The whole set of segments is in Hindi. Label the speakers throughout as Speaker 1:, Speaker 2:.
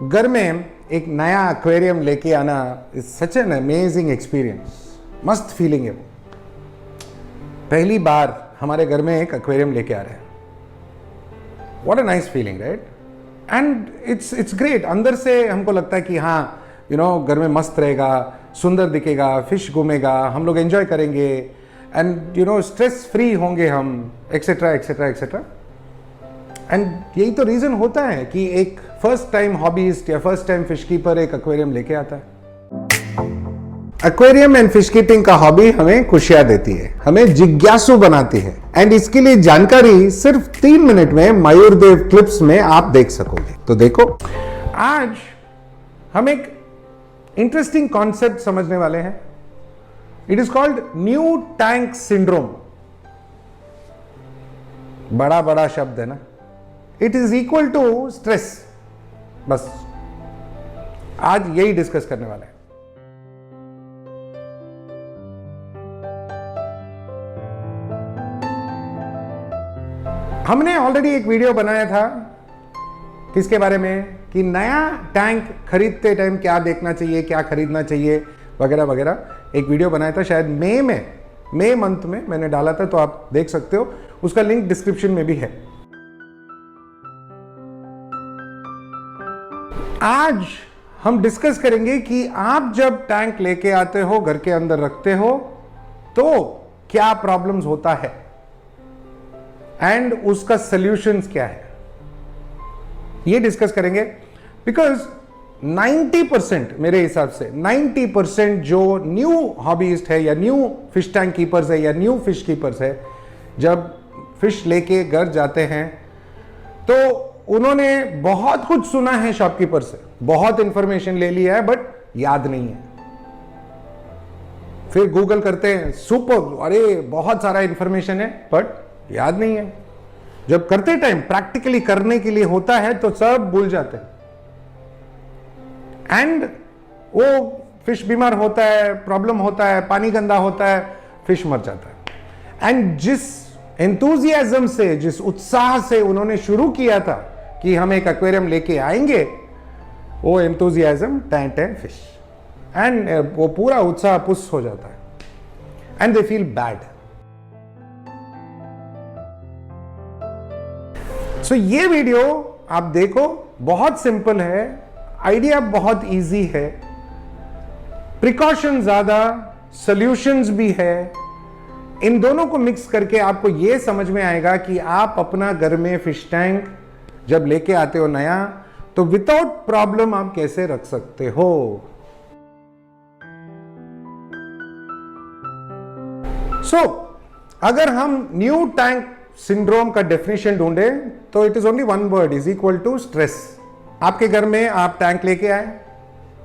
Speaker 1: घर में एक नया एक्वेरियम लेके आना is such an amazing experience. मस्त फीलिंग है वो। पहली बार हमारे घर में एक एक्वेरियम लेके आ रहे हैं। What a nice feeling, right? And it's great. अंदर से हमको लगता है कि हाँ घर में मस्त रहेगा, सुंदर दिखेगा, फिश घूमेगा, हम लोग एंजॉय करेंगे एंड स्ट्रेस फ्री होंगे हम, एक्सेट्रा एक्सेट्रा एक्सेट्रा। एंड यही तो रीजन होता है कि एक फर्स्ट टाइम हॉबीस्ट या फर्स्ट टाइम फिश कीपर एक एक्वेरियम लेके आता है। एक्वेरियम एंड फिश कीपिंग का हॉबी हमें खुशियां देती है, हमें जिज्ञासु बनाती है एंड इसके लिए जानकारी सिर्फ 3 मिनट में मयूरदेव क्लिप्स में आप देख सकोगे। तो देखो, आज हम एक इंटरेस्टिंग कॉन्सेप्ट समझने वाले हैं। It is called new tank syndrome. बड़ा बड़ा शब्द है ना। It is equal to stress. बस आज यही डिस्कस करने वाले हैं। हमने ऑलरेडी एक वीडियो बनाया था किसके बारे में, कि नया टैंक खरीदते टाइम क्या देखना चाहिए, क्या खरीदना चाहिए वगैरह वगैरह। एक वीडियो बनाया था शायद मई मंथ में मैंने डाला था, तो आप देख सकते हो, उसका लिंक डिस्क्रिप्शन में भी है। आज हम डिस्कस करेंगे कि आप जब टैंक लेके आते हो, घर के अंदर रखते हो, तो क्या प्रॉब्लम्स होता है एंड उसका सॉल्यूशंस क्या है, ये डिस्कस करेंगे। बिकॉज 90% मेरे हिसाब से 90% जो न्यू हॉबीस्ट है या न्यू फिश टैंक कीपर्स है या न्यू फिश कीपर्स है, जब फिश लेके घर जाते हैं तो उन्होंने बहुत कुछ सुना है शॉपकीपर से, बहुत इंफॉर्मेशन ले लिया है, बट याद नहीं है। फिर गूगल करते हैं, सुपर, अरे बहुत सारा इंफॉर्मेशन है, बट याद नहीं है। जब करते टाइम प्रैक्टिकली करने के लिए होता है तो सब भूल जाते हैं एंड वो फिश बीमार होता है, प्रॉब्लम होता है, पानी गंदा होता है, फिश मर जाता है। एंड जिस एंथुसियाज्म से, जिस उत्साह से उन्होंने शुरू किया था कि हम एक एक्वेरियम लेके आएंगे, वो एंथुसियाज्म टैं फिश, एंड वो पूरा उत्साह पुस हो जाता है एंड दे फील बैड। सो ये वीडियो आप देखो, बहुत सिंपल है, आइडिया बहुत इजी है, प्रिकॉशन ज्यादा, सॉल्यूशंस भी है। इन दोनों को मिक्स करके आपको यह समझ में आएगा कि आप अपना घर में फिश टैंक जब लेके आते हो नया, तो विदाउट प्रॉब्लम आप कैसे रख सकते हो। अगर हम न्यू टैंक सिंड्रोम का डेफिनेशन ढूंढे तो it is only one word, is equal to stress. आपके घर में आप टैंक लेके आए,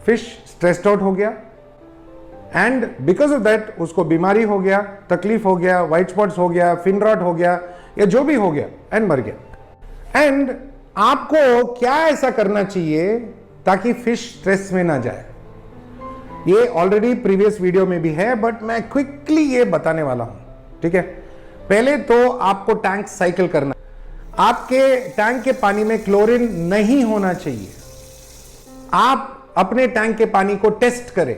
Speaker 1: फिश स्ट्रेस्ड आउट हो गया एंड बिकॉज ऑफ दैट उसको बीमारी हो गया, तकलीफ हो गया, व्हाइट स्पॉट्स हो गया, फिन रॉट हो गया, या जो भी हो गया, एंड मर गया। एंड आपको क्या ऐसा करना चाहिए ताकि फिश स्ट्रेस में ना जाए, ये ऑलरेडी प्रीवियस वीडियो में भी है, बट मैं क्विकली ये बताने वाला हूं। ठीक है, पहले तो आपको टैंक साइकिल करना। आपके टैंक के पानी में क्लोरीन नहीं होना चाहिए। आप अपने टैंक के पानी को टेस्ट करें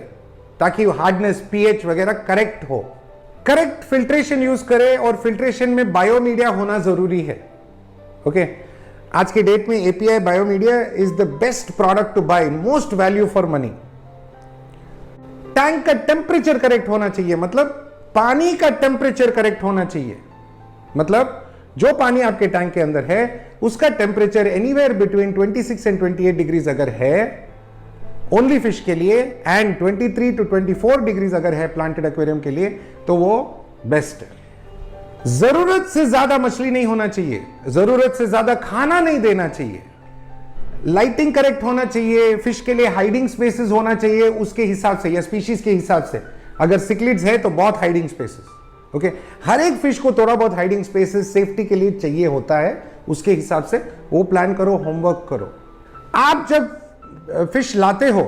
Speaker 1: ताकि हार्डनेस, पीएच वगैरह करेक्ट हो। करेक्ट फिल्ट्रेशन यूज करें, और फिल्ट्रेशन में बायोमीडिया होना जरूरी है। ओके, आज के डेट में API biomedia is the best product to buy, most value for money. Tank का टेम्परेचर करेक्ट होना चाहिए, मतलब पानी का टेम्परेचर करेक्ट होना चाहिए। मतलब जो पानी आपके टैंक के अंदर है उसका temperature anywhere between 26 and 28 degrees अगर है ओनली फिश के लिए, एंड 23 to 24 डिग्रीज अगर है प्लांटेड एक्वेरियम के लिए, तो वो बेस्ट है। जरूरत से ज्यादा मछली नहीं होना चाहिए, जरूरत से ज्यादा खाना नहीं देना चाहिए, लाइटिंग करेक्ट होना चाहिए, फिश के लिए हाइडिंग स्पेसेस होना चाहिए उसके हिसाब से या स्पीशीज के हिसाब से। अगर सिक्लिड्स है तो बहुत हाइडिंग स्पेसेस। ओके, हर एक फिश को थोड़ा बहुत हाइडिंग स्पेसेस सेफ्टी के लिए चाहिए होता है, उसके हिसाब से वो प्लान करो, होमवर्क करो। आप जब फिश लाते हो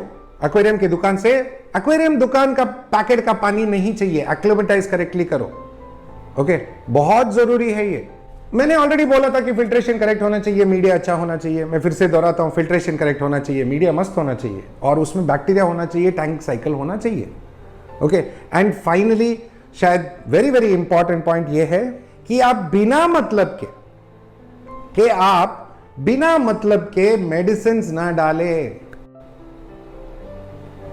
Speaker 1: एक्वेरियम की दुकान से, एक्वेरियम दुकान का पैकेट का पानी नहीं चाहिए, एक्लिमेटाइज करेक्टली करो। ओके, बहुत जरूरी है ये। मैंने ऑलरेडी बोला था कि फिल्ट्रेशन करेक्ट होना चाहिए, मीडिया अच्छा होना चाहिए। मैं फिर से दोहराता हूं, फिल्ट्रेशन करेक्ट होना चाहिए, मीडिया मस्त होना चाहिए और उसमें बैक्टीरिया होना चाहिए, टैंक साइकिल होना चाहिए। ओके, एंड फाइनली शायद वेरी वेरी इंपॉर्टेंट पॉइंट ये है कि आप बिना मतलब के मेडिसिन ना डालें।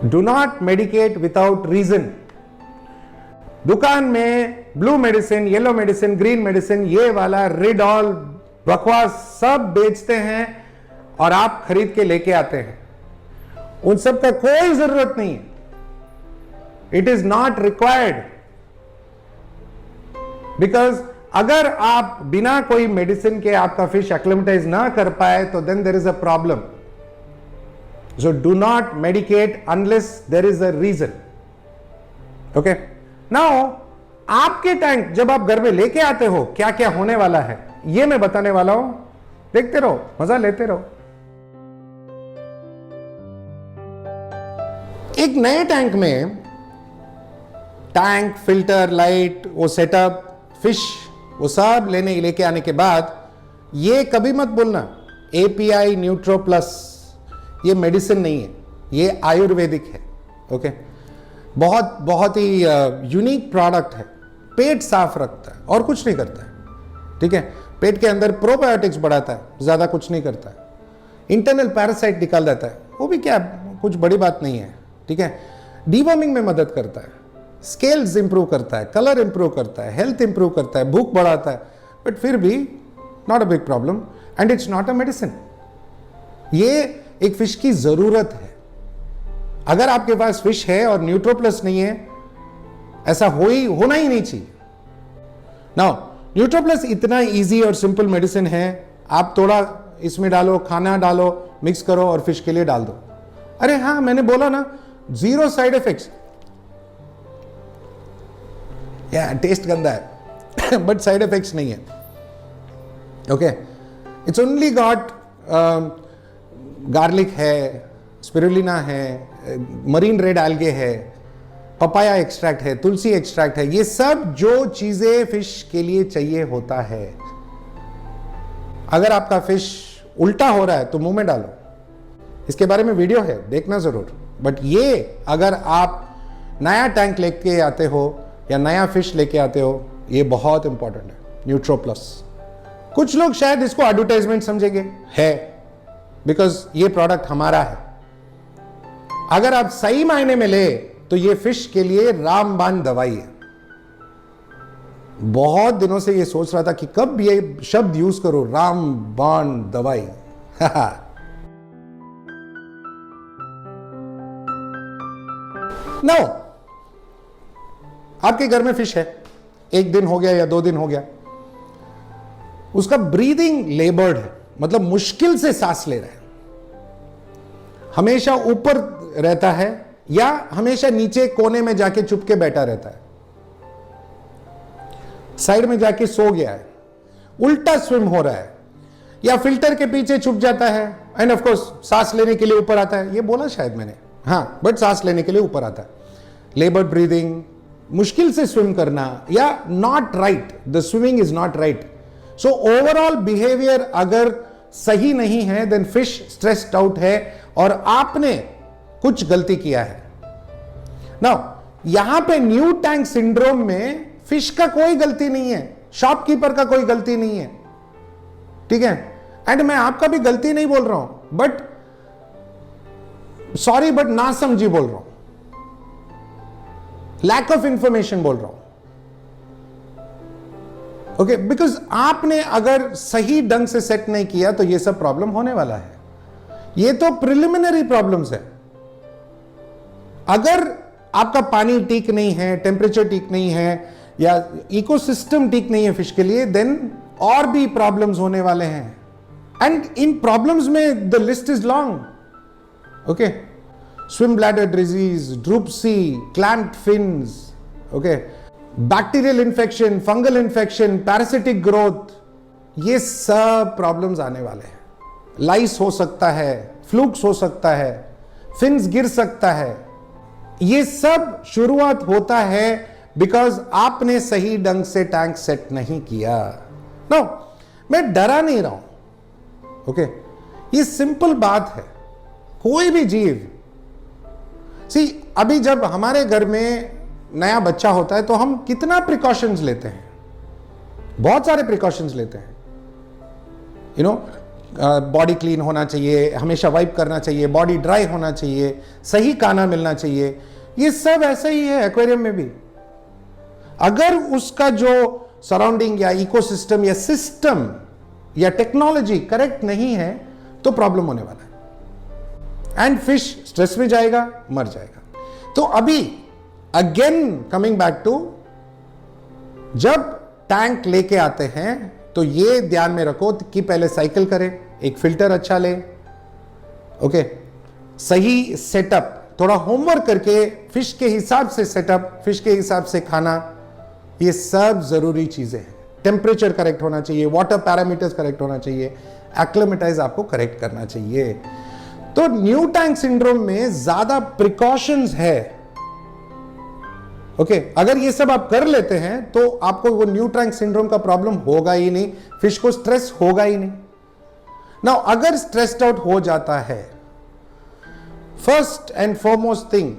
Speaker 1: Do not medicate without reason. दुकान में blue medicine, yellow medicine, green medicine, ये वाला रिडॉल बकवास सब बेचते हैं और आप खरीद के लेके आते हैं। उन सब का कोई जरूरत नहीं है। It is not required, because अगर आप बिना कोई मेडिसिन के आपका फिश एक्लिमेटाइज ना कर पाए तो then there is a problem. So do not medicate unless there is a reason. Okay, now आपके टैंक जब आप घर में लेके आते हो क्या क्या होने वाला है ये मैं बताने वाला हूं। देखते रहो, मजा लेते रहो। एक नए टैंक में टैंक, फिल्टर, लाइट, वो सेटअप, फिश, वो सब लेके आने के बाद ये कभी मत बोलना एपीआई न्यूट्रो प्लस ये मेडिसिन नहीं है, ये आयुर्वेदिक है। ओके, बहुत बहुत ही यूनिक प्रोडक्ट है। पेट साफ रखता है और कुछ नहीं करता है। ठीक है, पेट के अंदर प्रोबायोटिक्स बढ़ाता है, ज्यादा कुछ नहीं करता है। इंटरनल पैरासाइट निकाल देता है, वो भी क्या कुछ बड़ी बात नहीं है। ठीक है, डीवर्मिंग में मदद करता है, स्केल्स इंप्रूव करता है, कलर इंप्रूव करता है, हेल्थ इंप्रूव करता है, भूख बढ़ाता है, बट फिर भी not a big problem and it's not a medicine. ये एक फिश की जरूरत है। अगर आपके पास फिश है और न्यूट्रोप्लस नहीं है, ऐसा होना ही नहीं चाहिए। नाउ न्यूट्रोप्लस इतना इजी और सिंपल मेडिसिन है, आप थोड़ा इसमें डालो, खाना डालो, मिक्स करो और फिश के लिए डाल दो। अरे हाँ, मैंने बोला ना, 0 साइड इफेक्ट्स। या टेस्ट गंदा है बट साइड इफेक्ट्स नहीं है। Okay, it's only got garlic है, स्पिरुलिना है, मरीन रेड एल्गे है, पपाया एक्सट्रैक्ट है, तुलसी एक्सट्रैक्ट है। ये सब जो चीजें फिश के लिए चाहिए होता है। अगर आपका फिश उल्टा हो रहा है तो मुंह में डालो, इसके बारे में वीडियो है, देखना जरूर। बट ये अगर आप नया टैंक लेके आते हो या नया फिश लेके आते हो, ये बहुत इंपॉर्टेंट है, न्यूट्रो प्लस। कुछ लोग शायद इसको एडवर्टाइजमेंट समझेंगे, है, बिकॉज ये प्रोडक्ट हमारा है। अगर आप सही मायने में ले तो ये फिश के लिए रामबाण दवाई है। बहुत दिनों से ये सोच रहा था कि कब ये शब्द यूज करो, रामबाण दवाई। नो, आपके घर में फिश है, 1 दिन हो गया या 2 दिन हो गया, उसका ब्रीदिंग लेबर्ड है, मतलब मुश्किल से सांस ले रहा है, हमेशा ऊपर रहता है या हमेशा नीचे कोने में जाके चुप के बैठा रहता है, साइड में जाके सो गया है, उल्टा स्विम हो रहा है, या फिल्टर के पीछे छुप जाता है एंड ऑफ कोर्स सांस लेने के लिए ऊपर आता है। ये बोला शायद मैंने, हाँ, बट सांस लेने के लिए ऊपर आता है। लेबर्ड ब्रीदिंग, मुश्किल से स्विम करना, या not right, the swimming is not right. So overall behaviour अगर सही नहीं है देन फिश स्ट्रेस्ड आउट है और आपने कुछ गलती किया है। नाउ यहां पे न्यू टैंक सिंड्रोम में फिश का कोई गलती नहीं है, शॉपकीपर का कोई गलती नहीं है। ठीक है, एंड मैं आपका भी गलती नहीं बोल रहा हूं, बट सॉरी बट ना समझी बोल रहा हूं, लैक ऑफ इंफॉर्मेशन बोल रहा हूं। ओके, बिकॉज आपने अगर सही ढंग से सेट नहीं किया तो ये सब प्रॉब्लम होने वाला है। ये तो प्रिलिमिनरी प्रॉब्लम्स है। अगर आपका पानी ठीक नहीं है, टेम्परेचर ठीक नहीं है, या इकोसिस्टम ठीक नहीं है फिश के लिए, देन और भी प्रॉब्लम्स होने वाले हैं। एंड इन प्रॉब्लम्स में the list is long. Okay, swim bladder disease, dropsy, clamped fins, okay, bacterial infection, fungal infection, parasitic growth, ये सब प्रॉब्लम्स आने वाले हैं। लाइस हो सकता है, फ्लूक्स हो सकता है, फिन्स गिर सकता है। ये सब शुरुआत होता है बिकॉज आपने सही ढंग से टैंक सेट नहीं किया। नो, मैं डरा नहीं रहा हूं। ओके, ये सिंपल बात है। कोई भी जीव, सी, अभी जब हमारे घर में नया बच्चा होता है तो हम कितना प्रिकॉशंस लेते हैं, बहुत सारे प्रिकॉशंस लेते हैं। यू नो, बॉडी क्लीन होना चाहिए, हमेशा वाइप करना चाहिए, बॉडी ड्राई होना चाहिए, सही खाना मिलना चाहिए। ये सब ऐसे ही है एक्वेरियम में भी। अगर उसका जो सराउंडिंग या इकोसिस्टम या सिस्टम या टेक्नोलॉजी करेक्ट नहीं है तो प्रॉब्लम होने वाला है, एंड फिश स्ट्रेस में जाएगा, मर जाएगा। तो अभी अगेन कमिंग बैक टू, जब टैंक लेके आते हैं तो ये ध्यान में रखो कि पहले साइकिल करें, एक फिल्टर अच्छा ले, ओके, सही सेटअप, थोड़ा होमवर्क करके फिश के हिसाब से सेटअप, फिश के हिसाब से खाना, ये सब जरूरी चीजें हैं। टेम्परेचर करेक्ट होना चाहिए, वाटर पैरामीटर्स करेक्ट होना चाहिए, एक्लिमेटाइज आपको करेक्ट करना चाहिए। तो न्यू टैंक सिंड्रोम में ज्यादा प्रिकॉशंस है। ओके, अगर ये सब आप कर लेते हैं तो आपको वो न्यू टैंक सिंड्रोम का प्रॉब्लम होगा ही नहीं, फिश को स्ट्रेस होगा ही नहीं। नाउ अगर स्ट्रेस्ड आउट हो जाता है, first and foremost thing,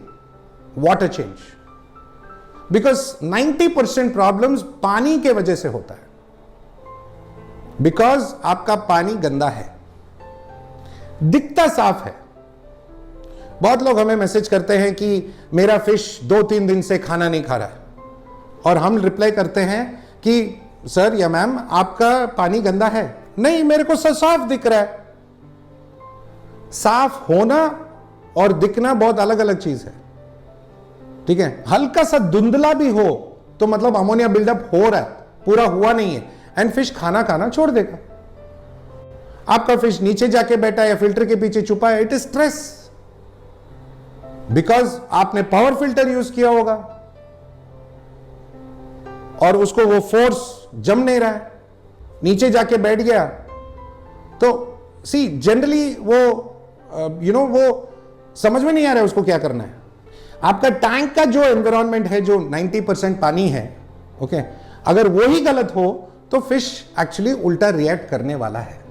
Speaker 1: water change, because 90% problems पानी के वजह से होता है, बिकॉज आपका पानी गंदा है, दिखता साफ है। बहुत लोग हमें मैसेज करते हैं कि मेरा फिश 2-3 दिन से खाना नहीं खा रहा है, और हम रिप्लाई करते हैं कि सर या मैम आपका पानी गंदा है। नहीं, मेरे को साफ दिख रहा है। साफ होना और दिखना बहुत अलग अलग चीज है, ठीक है। हल्का सा धुंधला भी हो तो मतलब अमोनिया बिल्डअप हो रहा है, पूरा हुआ नहीं है, एंड फिश खाना खाना छोड़ देगा। आपका फिश नीचे जाके बैठा या फिल्टर के पीछे छुपा है, इट इज स्ट्रेस, बिकॉज आपने पावर फिल्टर यूज किया होगा और उसको वो फोर्स जम नहीं रहा है, नीचे जाके बैठ गया। तो सी जनरली वो वो समझ में नहीं आ रहा है उसको क्या करना है। आपका टैंक का जो एनवायरनमेंट है, जो 90% पानी है, ओके, अगर वो ही गलत हो तो फिश एक्चुअली उल्टा रिएक्ट करने वाला है।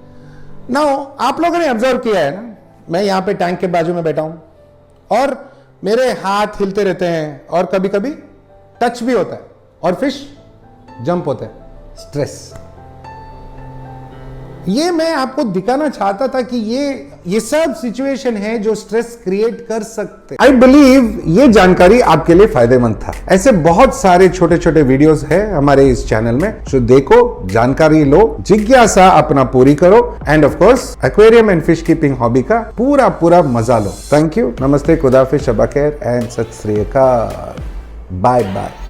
Speaker 1: नाउ आप लोगों ने ऑब्जर्व किया है ना, मैं यहां पे टैंक के बाजू में बैठा हूं और मेरे हाथ हिलते रहते हैं और कभी कभी टच भी होता है और फिश जंप होता है, स्ट्रेस। ये मैं आपको दिखाना चाहता था कि ये सब सिचुएशन है जो स्ट्रेस क्रिएट कर सकते। आई बिलीव ये जानकारी आपके लिए फायदेमंद था। ऐसे बहुत सारे छोटे छोटे वीडियोस हैं हमारे इस चैनल में, जो देखो, जानकारी लो, जिज्ञासा अपना पूरी करो, end of course aquarium and fish keeping hobby का पूरा मजा लो। थैंक यू, नमस्ते, खुदाफिज, शबा खैर एंड सत श्री अकाल, बाय बाय।